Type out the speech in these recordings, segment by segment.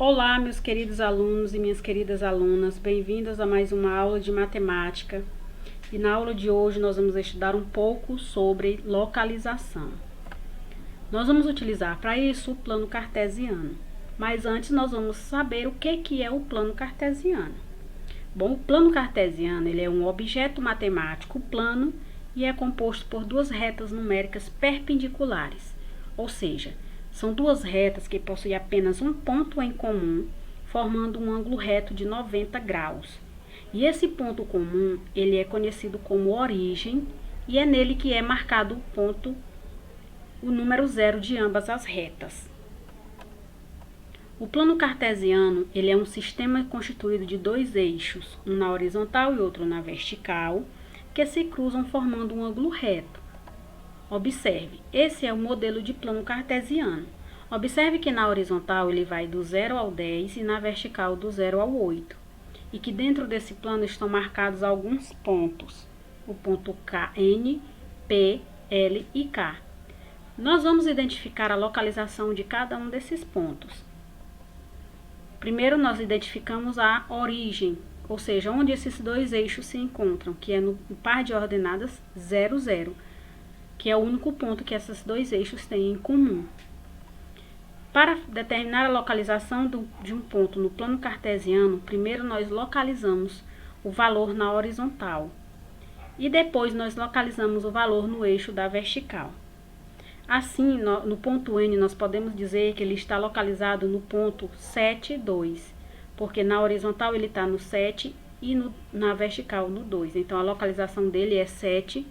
Olá, meus queridos alunos e minhas queridas alunas, bem-vindas a mais uma aula de matemática. E na aula de hoje nós vamos estudar um pouco sobre localização. Nós vamos utilizar para isso o plano cartesiano, mas antes nós vamos saber o que é o plano cartesiano. Bom, o plano cartesiano ele é um objeto matemático plano e é composto por duas retas numéricas perpendiculares, ou seja, são duas retas que possuem apenas um ponto em comum, formando um ângulo reto de 90 graus. E esse ponto comum, ele é conhecido como origem, e é nele que é marcado o ponto, o número zero de ambas as retas. O plano cartesiano, ele é um sistema constituído de dois eixos, um na horizontal e outro na vertical, que se cruzam formando um ângulo reto. Observe, esse é o modelo de plano cartesiano. Observe que na horizontal ele vai do 0 ao 10 e na vertical do 0 ao 8. E que dentro desse plano estão marcados alguns pontos. O ponto K, N, P, L e K. Nós vamos identificar a localização de cada um desses pontos. Primeiro nós identificamos a origem, ou seja, onde esses dois eixos se encontram, que é no par de ordenadas 0, 0. Que é o único ponto que esses dois eixos têm em comum. Para determinar a localização de um ponto no plano cartesiano, primeiro nós localizamos o valor na horizontal e depois nós localizamos o valor no eixo da vertical. Assim, no ponto N, nós podemos dizer que ele está localizado no ponto 7, 2, porque na horizontal ele está no 7 e na vertical no 2. Então, a localização dele é 7,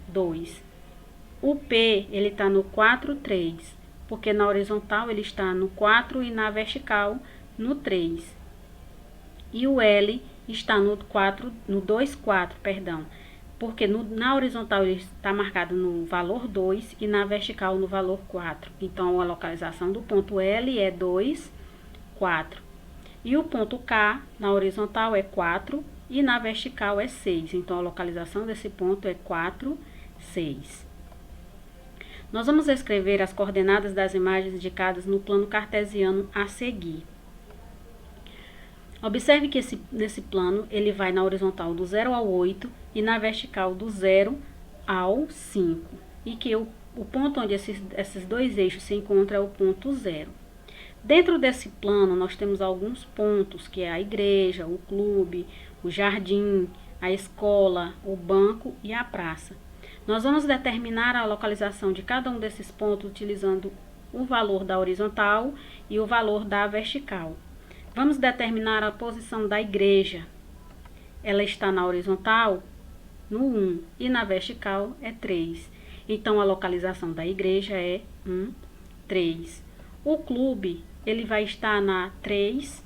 2. O P, ele está no 4, 3, porque na horizontal ele está no 4 e na vertical no 3. E o L está no 2, 4, perdão, porque na horizontal ele está marcado no valor 2 e na vertical no valor 4. Então, a localização do ponto L é 2, 4. E o ponto K, na horizontal é 4 e na vertical é 6. Então, a localização desse ponto é 4, 6. Nós vamos escrever as coordenadas das imagens indicadas no plano cartesiano a seguir. Observe que nesse plano ele vai na horizontal do 0 ao 8 e na vertical do 0 ao 5. E que o ponto onde esses dois eixos se encontram é o ponto 0. Dentro desse plano nós temos alguns pontos, que é a igreja, o clube, o jardim, a escola, o banco e a praça. Nós vamos determinar a localização de cada um desses pontos utilizando o valor da horizontal e o valor da vertical. Vamos determinar a posição da igreja. Ela está na horizontal no 1 e na vertical é 3. Então, a localização da igreja é 1, 3. O clube, ele vai estar na 3,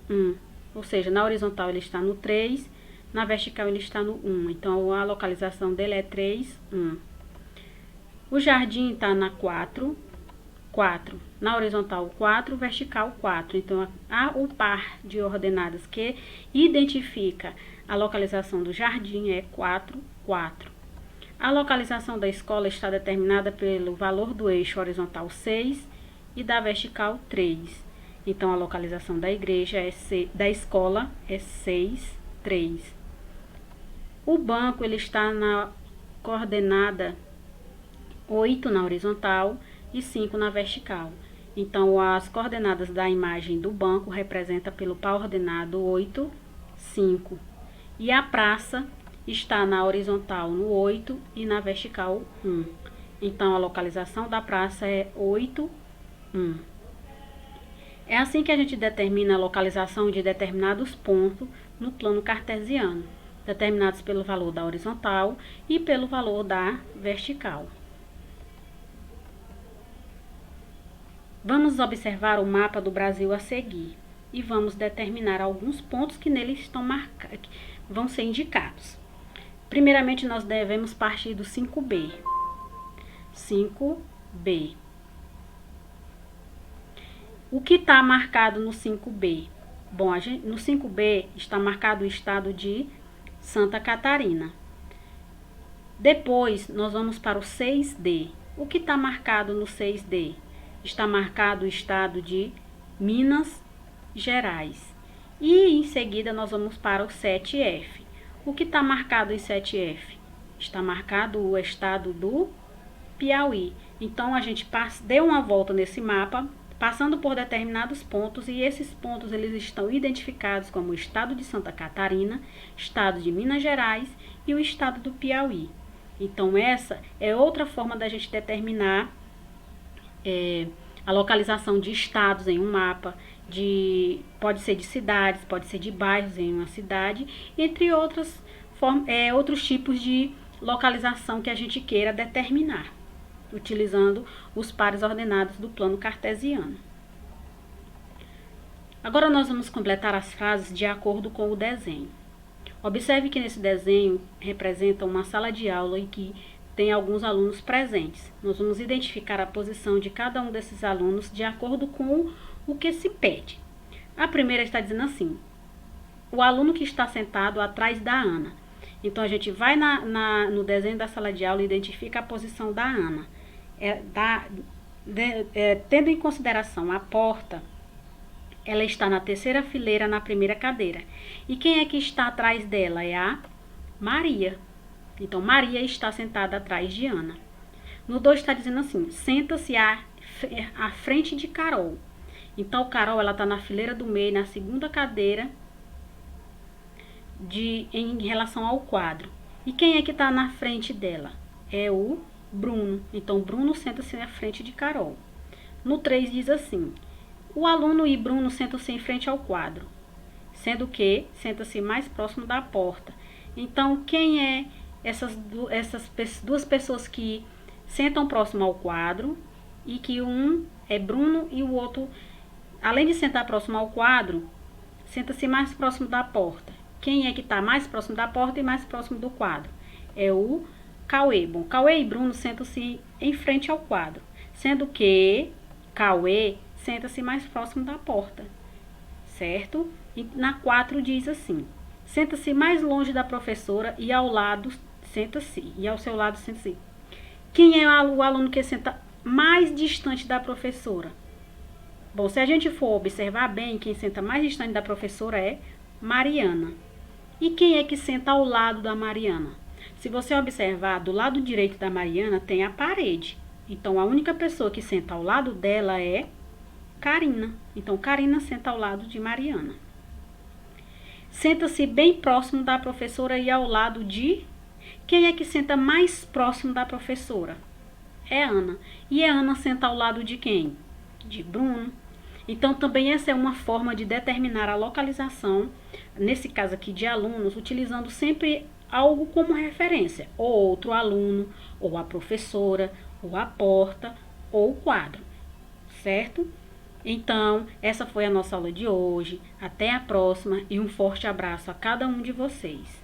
1. Ou seja, na horizontal ele está no 3, na vertical ele está no 1, então a localização dele é 3, 1. O jardim está na 4, 4. Na horizontal 4, vertical 4. Então, o par de ordenadas que identifica a localização do jardim é 4, 4. A localização da escola está determinada pelo valor do eixo horizontal 6 e da vertical 3. Então, a localização da igreja da escola é 6, 3. O banco ele está na coordenada 8 na horizontal e 5 na vertical. Então, as coordenadas da imagem do banco representam pelo par ordenado 8, 5. E a praça está na horizontal no 8 e na vertical 1. Então, a localização da praça é 8, 1. É assim que a gente determina a localização de determinados pontos no plano cartesiano, determinados pelo valor da horizontal e pelo valor da vertical. Vamos observar o mapa do Brasil a seguir e vamos determinar alguns pontos que nele vão ser indicados. Primeiramente, nós devemos partir do 5B. 5B. O que está marcado no 5B? Bom, no 5B está marcado o estado de Santa Catarina. Depois, nós vamos para o 6D. O que está marcado no 6D? Está marcado o estado de Minas Gerais. E em seguida nós vamos para o 7F. O que está marcado em 7F? Está marcado o estado do Piauí. Então a gente deu uma volta nesse mapa, passando por determinados pontos, e esses pontos eles estão identificados como o estado de Santa Catarina, estado de Minas Gerais e o estado do Piauí. Então essa é outra forma da gente determinar a localização de estados em um mapa, pode ser de cidades, pode ser de bairros em uma cidade, entre outros tipos de localização que a gente queira determinar, utilizando os pares ordenados do plano cartesiano. Agora nós vamos completar as frases de acordo com o desenho. Observe que nesse desenho representa uma sala de aula em que tem alguns alunos presentes. Nós vamos identificar a posição de cada um desses alunos de acordo com o que se pede. A primeira está dizendo assim: o aluno que está sentado atrás da Ana. Então a gente vai no desenho da sala de aula e identifica a posição da Ana. Tendo em consideração a porta, ela está na terceira fileira, na primeira cadeira. E quem é que está atrás dela? É a Maria. Então Maria está sentada atrás de Ana. No 2 está dizendo assim: senta-se à frente de Carol. Então Carol ela está na fileira do meio, na segunda cadeira em relação ao quadro. E quem é que está na frente dela? É o Bruno. Então Bruno senta-se na frente de Carol. No 3 diz assim: o aluno e Bruno sentam-se em frente ao quadro, sendo que senta-se mais próximo da porta. Então quem é essas duas pessoas que sentam próximo ao quadro e que um é Bruno e o outro, além de sentar próximo ao quadro, senta-se mais próximo da porta? Quem é que está mais próximo da porta e mais próximo do quadro? É o Cauê. Bom, Cauê e Bruno sentam-se em frente ao quadro, sendo que Cauê senta-se mais próximo da porta, certo? E na 4 diz assim: senta-se mais longe da professora e ao lado senta-se, e ao seu lado senta-se. Quem é o aluno que senta mais distante da professora? Bom, se a gente for observar bem, quem senta mais distante da professora é Mariana. E quem é que senta ao lado da Mariana? Se você observar, do lado direito da Mariana tem a parede. Então, a única pessoa que senta ao lado dela é Karina. Então, Karina senta ao lado de Mariana. Senta-se bem próximo da professora e ao lado de... Quem é que senta mais próximo da professora? É Ana. E a Ana senta ao lado de quem? De Bruno. Então, também essa é uma forma de determinar a localização, nesse caso aqui de alunos, utilizando sempre algo como referência, ou outro aluno, ou a professora, ou a porta, ou o quadro, certo? Então, essa foi a nossa aula de hoje. Até a próxima e um forte abraço a cada um de vocês.